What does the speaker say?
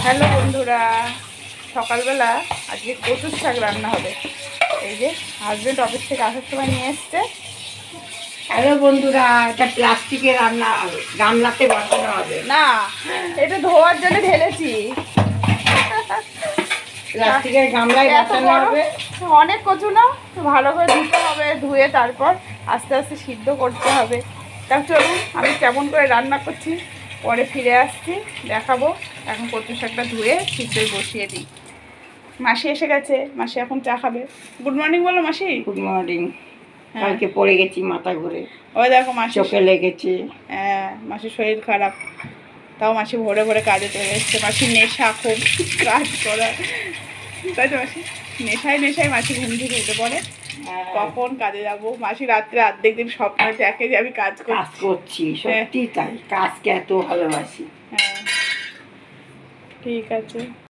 Hello বন্ধুরা, সকালবেলা আজকে কচুর শাক রান্না হবে। এই যে হাজবেন্ড অফিস থেকে আসার সময় নিয়ে এসছে। হ্যালো বন্ধুরা, এটা প্লাস্টিকের রান্না গামলাতে বসানো হবে না, এটা ধোয়ার জন্য ঢেলেছি। প্লাস্টিকের গামলায় এত বসানো বড় হবে। অনেক কচু না, ভালো করে ধুতে হবে, ধুয়ে তারপর আস্তে আস্তে সিদ্ধ করতে হবে। তা চলুন আমি কেমন করে রান্না করছি পরে ফিরে আসছি, দেখাবো। এখন কচু শাকটা ধুয়ে সিদ্ধই বসিয়ে দিই। মাসি এসে গেছে, মাসি এখন চা খাবে। গুড মর্নিং বলো মাসি। Good morning. হ্যাঁ। কালকে পড়ে গেছি মাথা ঘুরে, ওই দেখো মাসি চোখে লেগেছে। হ্যাঁ, মাসির শরীর খারাপ, তাও মাসি ভোরে ভোরে কাজে চলে এসছে। মাসির নেশা খুব কাজ করা, তাই তো মাসি নেশায় নেশায় মাসি ঘুম থেকে উঠে পড়ে। কখন কাজে যাবো, মাসি রাত্রে অর্ধেক দিন স্বপ্ন দেখে যে আমি কাজ করছি। সত্যি তাই, কাজকে এত ভালোবাসি। হ্যাঁ, ঠিক আছে।